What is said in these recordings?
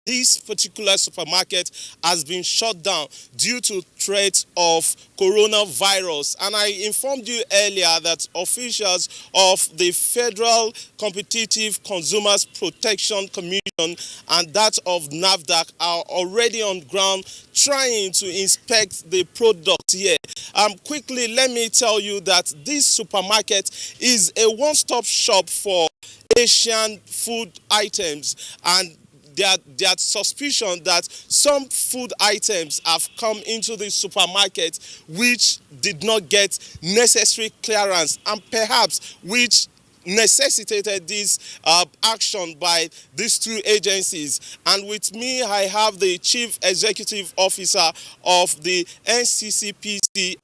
this particular supermarket has been shut down due to threats of coronavirus. And I informed you earlier that officials of the Federal Competitive Consumers Protection Commission and that of NAFDAC are already on ground trying to inspect the product here. Quickly, let me tell you that this supermarket is a one-stop shop for Asian food items, and there are suspicion that some food items have come into the supermarket which did not get necessary clearance, and perhaps which necessitated this action by these two agencies. And with me, I have the Chief Executive Officer of the FCCPC.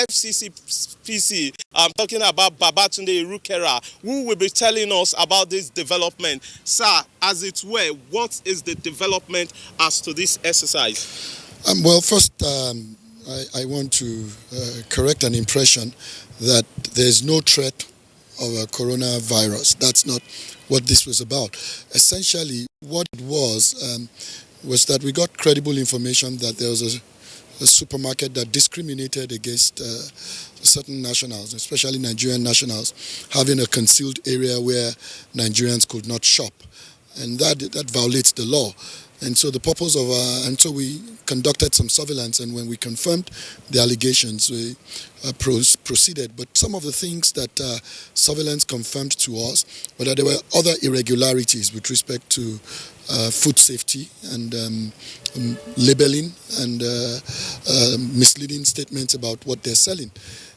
I'm talking about Babatunde Irukera, who will be telling us about this development. Sir, as it were, what is the development as to this exercise? Well, first, I want to correct an impression that there's no threat of a coronavirus. That's not what this was about. Essentially, what it was that we got credible information that there was a supermarket that discriminated against certain nationals, especially Nigerian nationals, having a concealed area where Nigerians could not shop. And that violates the law. And so the purpose of and so we conducted some surveillance, and when we confirmed the allegations, we proceeded. But some of the things that surveillance confirmed to us were that there were other irregularities with respect to food safety and labeling and misleading statements about what they're selling.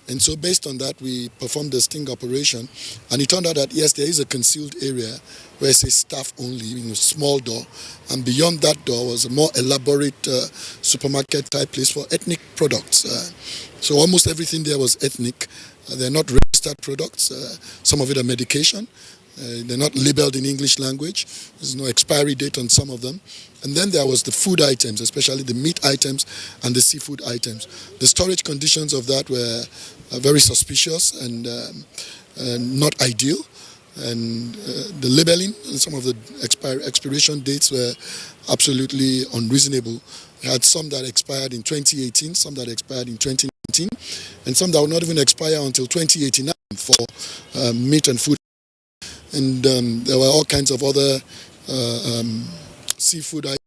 And so based on that, we performed a sting operation, and it turned out that, yes, there is a concealed area where it says staff only, in a small door, and beyond that door was a more elaborate supermarket type place for ethnic products. So almost everything there was ethnic. They're not registered products. Some of it are medication. They're not labeled in English language. There's no expiry date on some of them. And then there was the food items, especially the meat items and the seafood items. The storage conditions of that were very suspicious and not ideal. And the labeling and some of the expiration dates were absolutely unreasonable. We had some that expired in 2018, some that expired in 2019, and some that would not even expire until 2089 for meat and food. And there were all kinds of other seafood items,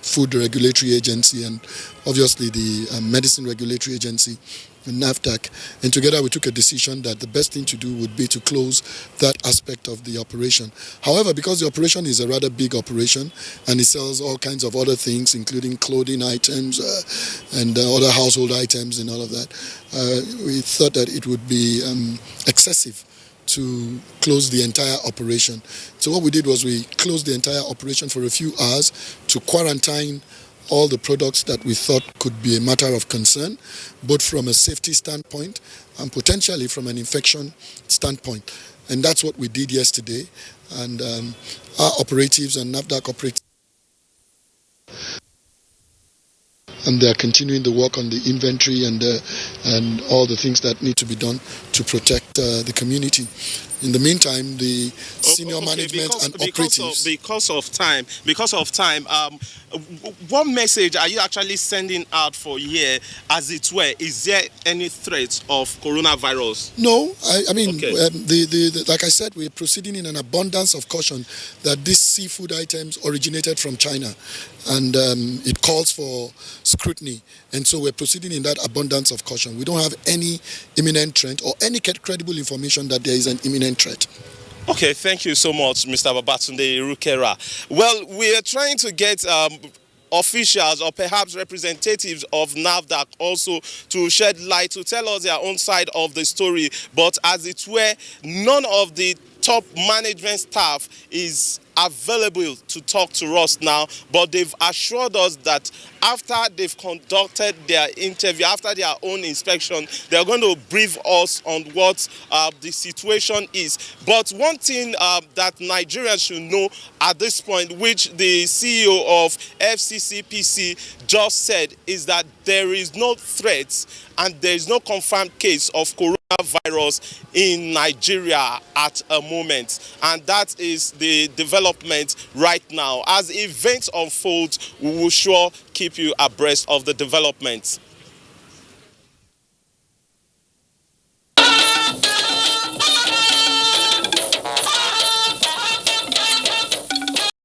Food Regulatory Agency, and obviously the Medicine Regulatory Agency, and NAFDAC. And together we took a decision that the best thing to do would be to close that aspect of the operation. However, because the operation is a rather big operation and it sells all kinds of other things, including clothing items and other household items and all of that, we thought that it would be excessive to close the entire operation. So what we did was we closed the entire operation for a few hours to quarantine all the products that we thought could be a matter of concern, both from a safety standpoint and potentially from an infection standpoint. And that's what we did yesterday. And our operatives and NAFDAC operatives, and they're continuing the work on the inventory and all the things that need to be done to protect the community. In the meantime, the senior management and operatives... Because of time, what message are you actually sending out for here, as it were? Is there any threat of coronavirus? No, I mean, okay. Like I said, we're proceeding in an abundance of caution that these seafood items originated from China, and it calls for scrutiny. And so we're proceeding in that abundance of caution. We don't have any imminent threat or any credible information that there is an imminent threat. Okay, thank you so much, Mr. Babatunde Irukera. Well, we are trying to get officials or perhaps representatives of NAFDAC also to shed light, to tell us their own side of the story. But as it were, none of the top management staff is available to talk to us now, but they've assured us that after they've conducted their interview, after their own inspection, they're going to brief us on what the situation is. But one thing that Nigerians should know at this point, which the CEO of FCCPC just said, is that there is no threat and there is no confirmed case of coronavirus coronavirus in Nigeria at a moment, and that is the development right now. As events unfold, we will sure keep you abreast of the developments.